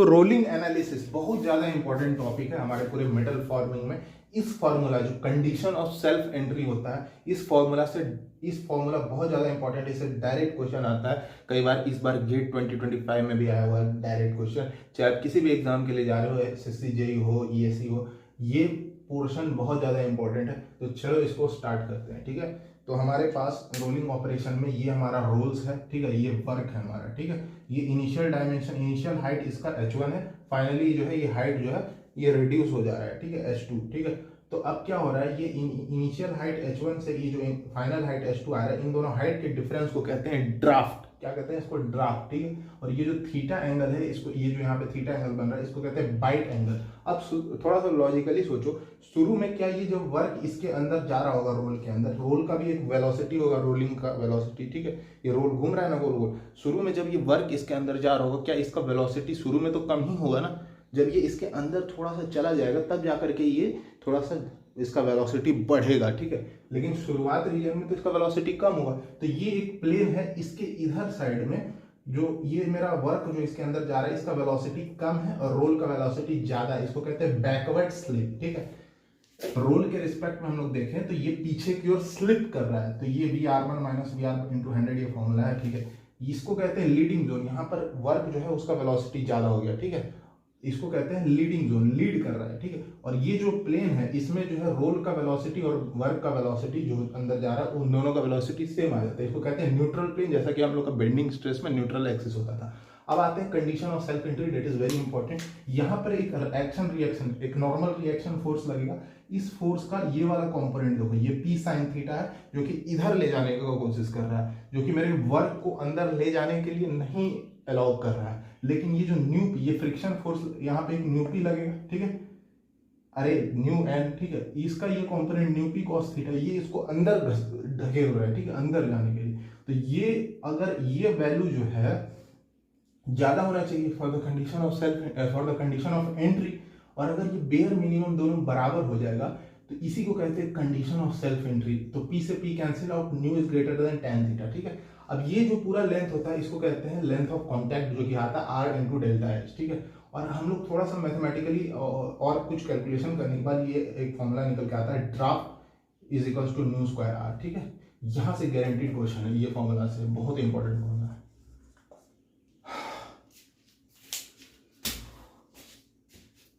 तो rolling analysis बहुत ज़्यादा इंपॉर्टेंट टॉपिक है हमारे पूरे मेटल फॉर्मिंग में। इस फॉर्मूला जो कंडीशन ऑफ सेल्फ एंट्री होता है, इस फॉर्मूला बहुत ज़्यादा इंपॉर्टेंट है। इससे डायरेक्ट क्वेश्चन आता है कई बार। इस बार गेट 2025 में भी आया हुआ है डायरेक्ट क्वेश्चन, चाहे आप किसी भी एग्जाम के लिए जा रहे हो, एसएससी जेई हो, ईएससी हो, ये पोर्शन बहुत ज़्यादा इंपॉर्टेंट है। तो चलो इसको स्टार्ट करते हैं, ठीक है। तो हमारे पास रोलिंग ऑपरेशन में ये हमारा रोल्स है, ठीक है, ये वर्क है हमारा, ठीक है। ये इनिशियल डायमेंशन, इनिशियल हाइट इसका h1 है, फाइनली जो है ये हाइट जो है ये रिड्यूस हो जा रहा है, ठीक है, h2, ठीक है। तो अब क्या हो रहा है, ये इनिशियल हाइट h1 से ये जो फाइनल हाइट h2 आ रहा है, इन दोनों हाइट के डिफरेंस को कहते हैं ड्राफ्ट। क्या कहते हैं इसको? ड्राफ्ट, ठीक है। और ये जो थीटा एंगल है, इसको, ये जो यहाँ पे थीटा एंगल बन रहा है, इसको कहते हैं बाइट एंगल। अब थोड़ा सा लॉजिकली सोचो, शुरू में क्या ये जो वर्क इसके अंदर जा रहा होगा, रोल के अंदर, रोल का भी एक वेलोसिटी होगा, रोलिंग का वेलोसिटी, ठीक है। ये रोल घूम रहा है ना गोल गोल, शुरू में जब ये वर्क इसके अंदर जा रहा होगा, क्या इसका वेलोसिटी शुरू में तो कम ही होगा ना। जब ये इसके अंदर थोड़ा सा चला जाएगा तब जाकर के ये थोड़ा सा इसका वेलोसिटी बढ़ेगा, ठीक है। लेकिन शुरुआत रीजन में तो इसका वेलोसिटी कम होगा। तो ये एक प्लेन है, इसके इधर साइड में जो ये मेरा वर्क जो इसके अंदर जा रहा है, इसका वेलोसिटी कम है और रोल का वेलोसिटी ज्यादा है। इसको कहते हैं बैकवर्ड स्लिप, ठीक है। रोल के रिस्पेक्ट में हम लोग देखें तो ये पीछे की ओर स्लिप कर रहा है। तो ये VR1 - VR/100 ये फॉर्मूला है, ठीक है। इसको कहते हैं लीडिंग जोन। यहाँ पर वर्क जो है उसका वेलोसिटी ज्यादा हो गया, ठीक है। इसको कहते हैं लीडिंग जोन, लीड कर रहा है, ठीक है। और ये जो प्लेन है, इसमें जो है रोल का वेलोसिटी और वर्क का वेलोसिटी जो अंदर जा रहा है, उन दोनों का वेलोसिटी सेम आ जाता है। इसको कहते हैं न्यूट्रल प्लेन, जैसा कि हम लोग का बेंडिंग स्ट्रेस में न्यूट्रल एक्सिस होता था। अब आते हैं condition of self entry, that is very important. यहाँ पर एक एक्शन रिएक्शन, एक नॉर्मल रिएक्शन फोर्स लगेगा। इस फोर्स का ये वाला कंपोनेंट देखो, ये P sin थीटा है, जो कि इधर ले जाने की कोशिश कर रहा है, जो कि मेरे वर्क को अंदर ले जाने के लिए नहीं अलाउ कर रहा है। लेकिन ये जो न्यू, ये फ्रिक्शन फोर्स, यहाँ पे एक न्यू P लगेगा, ठीक है, अरे न्यू एन, ठीक है। इसका ये component new P cos theta, ये इसको अंदर ढकेल रहा है, ठीक है, अंदर जाने के लिए। तो ये अगर ये वैल्यू जो है ज्यादा होना चाहिए for the condition of for the condition of entry, और अगर ये बेयर मिनिमम दोनों बराबर हो जाएगा तो इसी को कहते हैं कंडीशन ऑफ सेल्फ एंट्री। तो P से P cancel out, new is greater than tan theta, ठीक है। अब ये जो पूरा लेंथ होता है, इसको कहते हैं लेंथ ऑफ कॉन्टैक्ट, जो कि आता है R × डेल्टा एच, ठीक है। और हम लोग थोड़ा सा मैथमेटिकली और कुछ कैलकुलेशन करने के बाद ये एक फॉर्मूला निकल के आता है, draft is equals to new square R, ठीक है। यहाँ से गारंटीड क्वेश्चन है ये फॉर्मूला से, बहुत इंपॉर्टेंट फॉर्मूला।